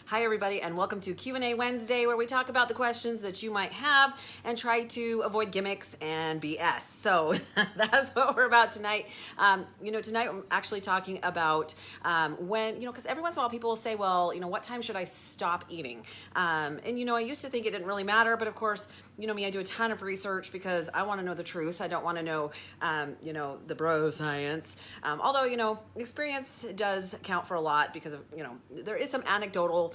Hi everybody, and welcome to Q&A Wednesday, where we talk about the questions that you might have and try to avoid gimmicks and BS. So that's what we're about tonight. Tonight I'm actually talking about when, because every once in a while people will say, well, what time should I stop eating? I used to think it didn't really matter, but of course, me, I do a ton of research because I want to know the truth. I don't want to know, the bro science. Although, experience does count for a lot because of, there is some anecdotal,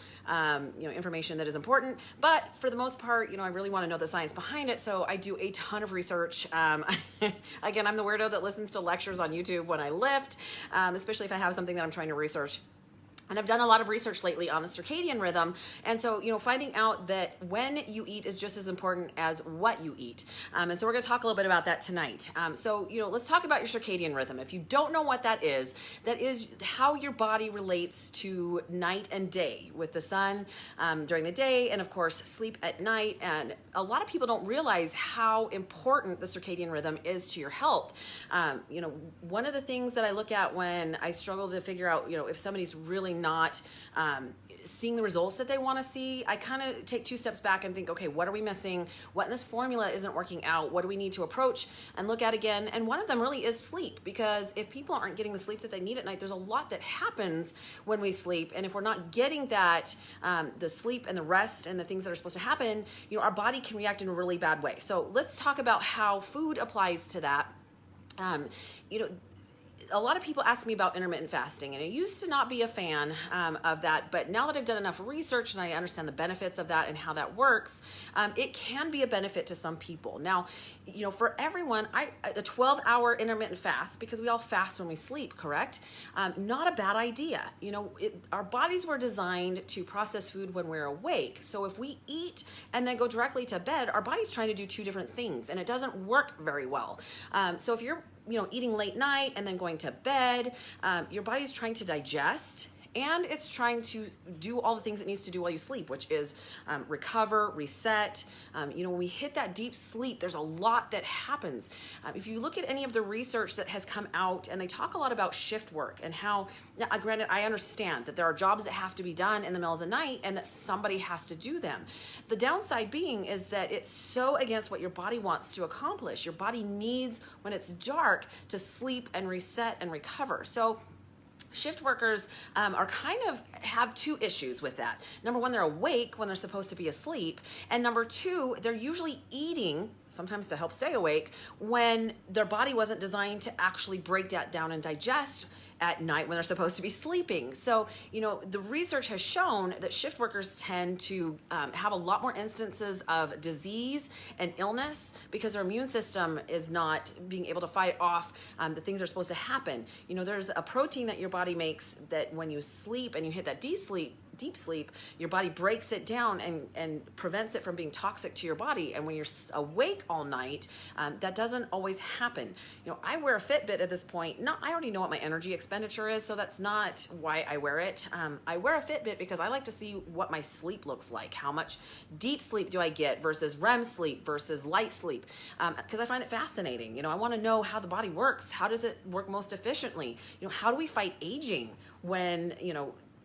information that is important. But for the most part, I really want to know the science behind it. So I do a ton of research. Again, I'm the weirdo that listens to lectures on YouTube when I lift, especially if I have something that I'm trying to research. And I've done a lot of research lately on the circadian rhythm. And so, finding out that when you eat is just as important as what you eat. And so we're gonna talk a little bit about that tonight. Let's talk about your circadian rhythm. If you don't know what that is how your body relates to night and day, with the sun during the day, and of course, sleep at night. And a lot of people don't realize how important the circadian rhythm is to your health. One of the things that I look at when I struggle to figure out, if somebody's really not seeing the results that they want to see, I kind of take two steps back and think, okay, what are we missing? What in this formula isn't working out? What do we need to approach and look at again? And one of them really is sleep, because if people aren't getting the sleep that they need at night, there's a lot that happens when we sleep. And if we're not getting that, the sleep and the rest and the things that are supposed to happen, our body can react in a really bad way. So let's talk about how food applies to that. A lot of people ask me about intermittent fasting, and I used to not be a fan of that, but now that I've done enough research and I understand the benefits of that and how that works, it can be a benefit to some people. Now, for everyone, a 12-hour intermittent fast, because we all fast when we sleep, correct? Not a bad idea. Our bodies were designed to process food when we're awake. So if we eat and then go directly to bed, our body's trying to do two different things, and it doesn't work very well. So if you're eating late night and then going to bed, your body's trying to digest, and it's trying to do all the things it needs to do while you sleep, which is recover, reset. When we hit that deep sleep, there's a lot that happens. If you look at any of the research that has come out, and they talk a lot about shift work and how, granted, I understand that there are jobs that have to be done in the middle of the night and that somebody has to do them. The downside being is that it's so against what your body wants to accomplish. Your body needs, when it's dark, to sleep and reset and recover. So shift workers have two issues with that. Number one, they're awake when they're supposed to be asleep. And number two, they're usually eating, sometimes to help stay awake, when their body wasn't designed to actually break that down and digest at night when they're supposed to be sleeping. So, the research has shown that shift workers tend to have a lot more instances of disease and illness because their immune system is not being able to fight off the things that are supposed to happen. There's a protein that your body makes that when you sleep and you hit that deep sleep, your body breaks it down and prevents it from being toxic to your body. And when you're awake all night, that doesn't always happen. I wear a Fitbit at this point. I already know what my energy expenditure is, so that's not why I wear it. I wear a Fitbit because I like to see what my sleep looks like. How much deep sleep do I get versus REM sleep versus light sleep? Because I find it fascinating. I want to know how the body works. How does it work most efficiently? How do we fight aging when,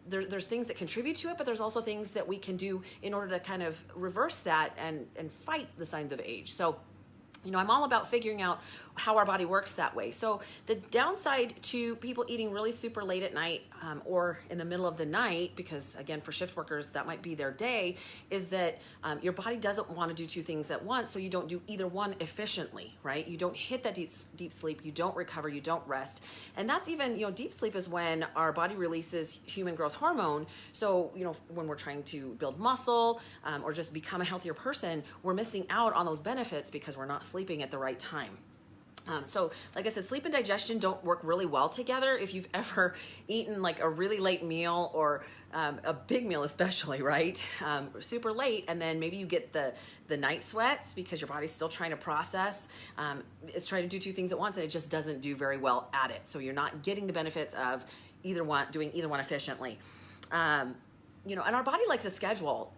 there's things that contribute to it, but there's also things that we can do in order to kind of reverse that and fight the signs of age. So, I'm all about figuring out how our body works that way. So the downside to people eating really super late at night or in the middle of the night, because again, for shift workers, that might be their day, is that your body doesn't want to do two things at once. So you don't do either one efficiently, right? You don't hit that deep sleep. You don't recover. You don't rest. And that's even, deep sleep is when our body releases human growth hormone. So, when we're trying to build muscle or just become a healthier person, we're missing out on those benefits because we're not sleeping at the right time. So like I said, sleep and digestion don't work really well together. If you've ever eaten like a really late meal or a big meal especially, right? Super late, and then maybe you get the night sweats because your body's still trying to process. It's trying to do two things at once, and it just doesn't do very well at it. So you're not getting the benefits of doing either one efficiently. And our body likes a schedule.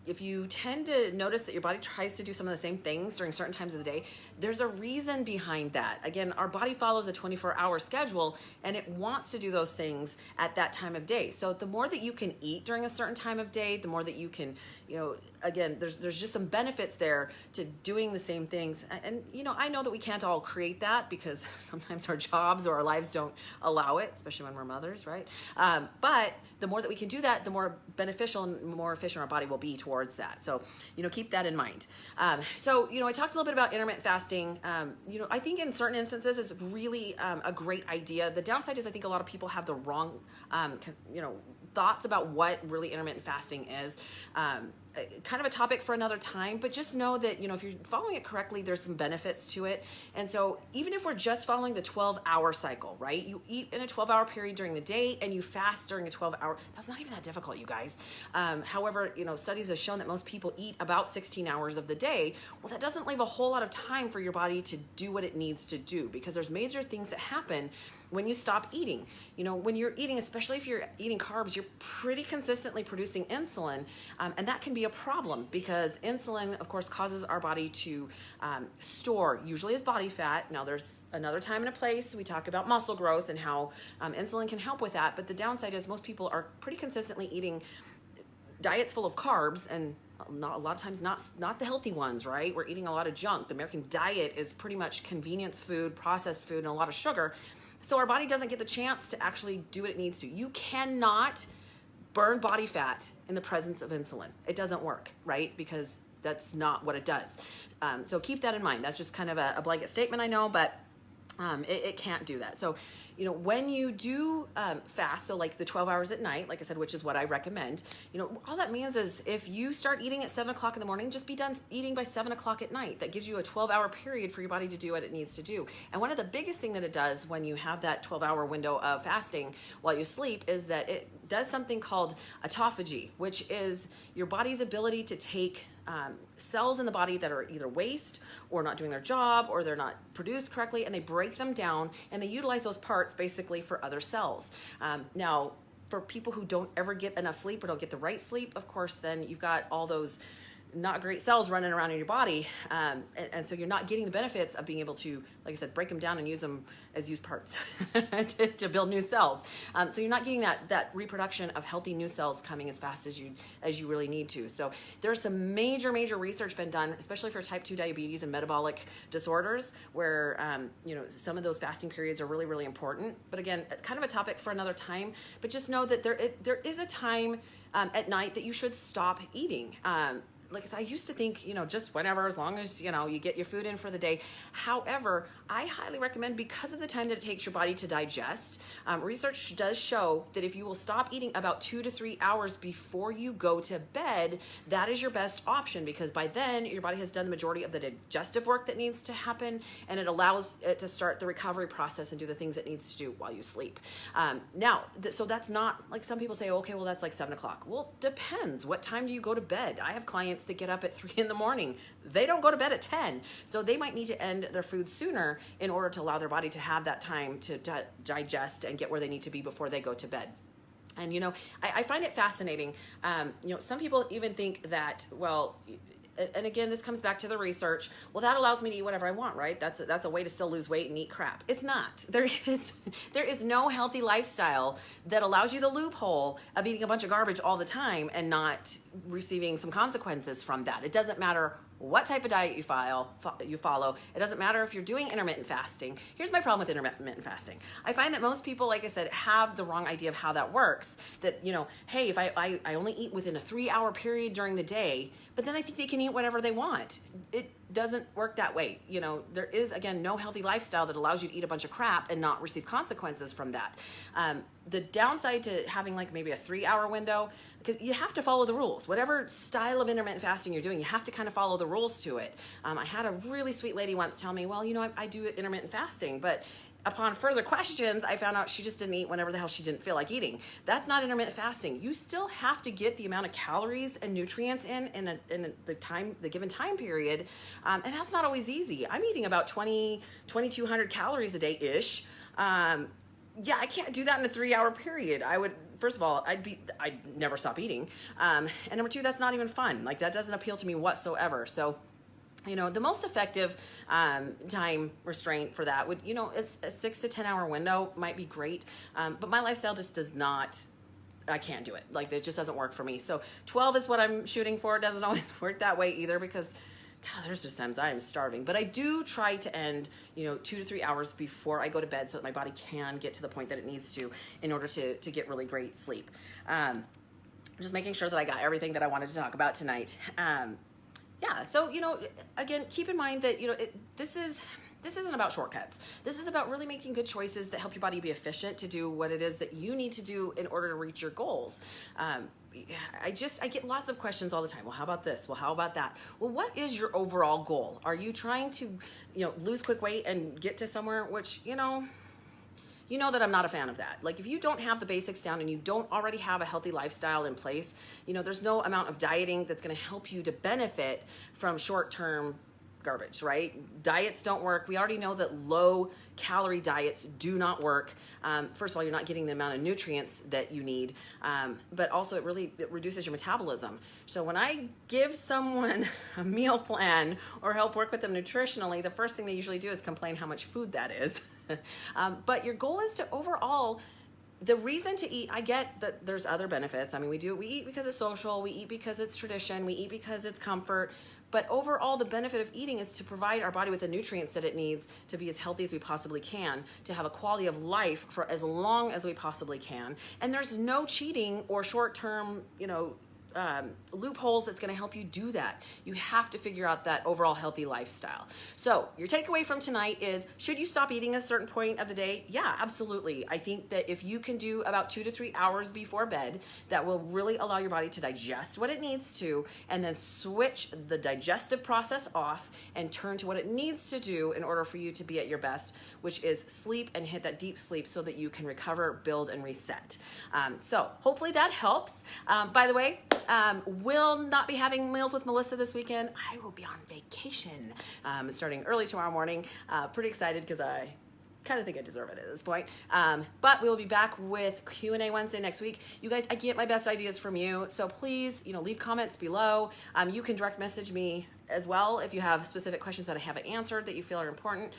if you tend to notice that your body tries to do some of the same things during certain times of the day, there's a reason behind that. Again, our body follows a 24-hour schedule, and it wants to do those things at that time of day. So the more that you can eat during a certain time of day, the more that you can, again, there's just some benefits there to doing the same things. And I know that we can't all create that because sometimes our jobs or our lives don't allow it, especially when we're mothers, right? But the more that we can do that, the more beneficial and more efficient our body will be towards that. So, keep that in mind. So, I talked a little bit about intermittent fasting. I think in certain instances it's really a great idea. The downside is I think a lot of people have the wrong, thoughts about what really intermittent fasting is. Kind of a topic for another time, but just know that, if you're following it correctly, there's some benefits to it. And so even if we're just following the 12-hour cycle, right? You eat in a 12-hour period during the day and you fast during a 12-hour, that's not even that difficult, you guys. However, studies have shown that most people eat about 16 hours of the day. Well, that doesn't leave a whole lot of time for your body to do what it needs to do, because there's major things that happen when you stop eating. When you're eating, especially if you're eating carbs, you're pretty consistently producing insulin, and that can be a problem because insulin, of course, causes our body to store, usually as body fat. Now, there's another time and a place we talk about muscle growth and how insulin can help with that, but the downside is most people are pretty consistently eating diets full of carbs, and not a lot of times not the healthy ones, right? We're eating a lot of junk. The American diet is pretty much convenience food, processed food, and a lot of sugar. So our body doesn't get the chance to actually do what it needs to. You cannot burn body fat in the presence of insulin. It doesn't work, right? Because that's not what it does. So keep that in mind. That's just kind of a blanket statement, I know, but it can't do that. So, when you do fast, so like the 12 hours at night, like I said, which is what I recommend, all that means is if you start eating at 7 o'clock in the morning, just be done eating by 7 o'clock at night. That gives you a 12-hour period for your body to do what it needs to do. And one of the biggest thing that it does when you have that 12-hour window of fasting while you sleep is that it does something called autophagy, which is your body's ability to take cells in the body that are either waste or not doing their job or they're not produced correctly, and they break them down and they utilize those parts basically for other cells. Now, for people who don't ever get enough sleep or don't get the right sleep, of course, then you've got all those not great cells running around in your body, and so you're not getting the benefits of being able to, like I said, break them down and use them as used parts to build new cells. So you're not getting that reproduction of healthy new cells coming as fast as you really need to. So there's some major research been done, especially for type 2 diabetes and metabolic disorders, where some of those fasting periods are really important. But again, it's kind of a topic for another time. But just know that there is a time at night that you should stop eating. Like I said, I used to think, just whenever, as long as, you get your food in for the day. However, I highly recommend, because of the time that it takes your body to digest, research does show that if you will stop eating about 2 to 3 hours before you go to bed, that is your best option, because by then your body has done the majority of the digestive work that needs to happen, and it allows it to start the recovery process and do the things it needs to do while you sleep. So that's not, like some people say, okay, well, that's like 7 o'clock. Well, depends. What time do you go to bed? I have clients that get up at 3 in the morning. They don't go to bed at 10. So they might need to end their food sooner in order to allow their body to have that time to digest and get where they need to be before they go to bed. And, I find it fascinating. Some people even think that, well, and again, this comes back to the research. Well, that allows me to eat whatever I want, right? That's a way to still lose weight and eat crap. It's not. There is no healthy lifestyle that allows you the loophole of eating a bunch of garbage all the time and not receiving some consequences from that. It doesn't matter what type of diet you follow. It doesn't matter if you're doing intermittent fasting. Here's my problem with intermittent fasting. I find that most people, like I said, have the wrong idea of how that works. That, hey, if I only eat within a 3-hour period during the day, but then I think they can eat whatever they want. It doesn't work that way. There is, again, no healthy lifestyle that allows you to eat a bunch of crap and not receive consequences from that. The downside to having like maybe a 3-hour window, because you have to follow the rules. Whatever style of intermittent fasting you're doing, you have to kind of follow the rules to it. I had a really sweet lady once tell me, well, I do intermittent fasting, but upon further questions, I found out she just didn't eat whenever the hell she didn't feel like eating. That's not intermittent fasting. You still have to get the amount of calories and nutrients in the given time period, and that's not always easy. I'm eating about 2,200 calories a day-ish. yeah, I can't do that in a 3-hour period. I would, first of all, I'd never stop eating. And number two, that's not even fun. Like that doesn't appeal to me whatsoever. So, the most effective time restraint for that would, a 6 to 10 hour window might be great. But my lifestyle just does not, I can't do it. Like it just doesn't work for me. So 12 is what I'm shooting for. It doesn't always work that way either because God, there's just times I am starving. But I do try to end, 2 to 3 hours before I go to bed so that my body can get to the point that it needs to in order to get really great sleep. Just making sure that I got everything that I wanted to talk about tonight. Yeah, so, again, keep in mind that, this isn't about shortcuts. This is about really making good choices that help your body be efficient to do what it is that you need to do in order to reach your goals. I get lots of questions all the time. Well, how about this? Well, how about that? Well, what is your overall goal? Are you trying to, lose quick weight and get to somewhere, which, you know that I'm not a fan of that. Like if you don't have the basics down and you don't already have a healthy lifestyle in place, there's no amount of dieting that's going to help you to benefit from short-term garbage, right? Diets don't work. We already know that low calorie diets do not work. First of all, you're not getting the amount of nutrients that you need, but also it reduces your metabolism. So when I give someone a meal plan or help work with them nutritionally, the first thing they usually do is complain how much food that is. But your goal is to overall, the reason to eat, I get that there's other benefits. I mean, we eat because it's social, we eat because it's tradition, we eat because it's comfort, but overall the benefit of eating is to provide our body with the nutrients that it needs to be as healthy as we possibly can, to have a quality of life for as long as we possibly can. And there's no cheating or short-term, loopholes that's going to help you do that. You have to figure out that overall healthy lifestyle. So your takeaway from tonight is, should you stop eating at a certain point of the day? Yeah, absolutely. I think that if you can do about 2 to 3 hours before bed, that will really allow your body to digest what it needs to, and then switch the digestive process off and turn to what it needs to do in order for you to be at your best, which is sleep and hit that deep sleep so that you can recover, build, and reset. So hopefully that helps. By the way, will not be having Meals with Melissa this weekend. I will be on vacation starting early tomorrow morning. Pretty excited because I kind of think I deserve it at this point. But we will be back with Q&A Wednesday next week. You guys, I get my best ideas from you. So please, leave comments below. You can direct message me as well if you have specific questions that I haven't answered that you feel are important.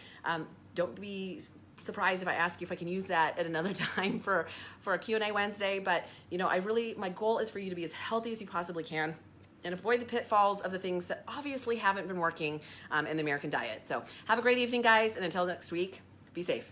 Don't be surprised if I ask you if I can use that at another time for a Q&A Wednesday. But, my goal is for you to be as healthy as you possibly can and avoid the pitfalls of the things that obviously haven't been working in the American diet. So have a great evening, guys. And until next week, be safe.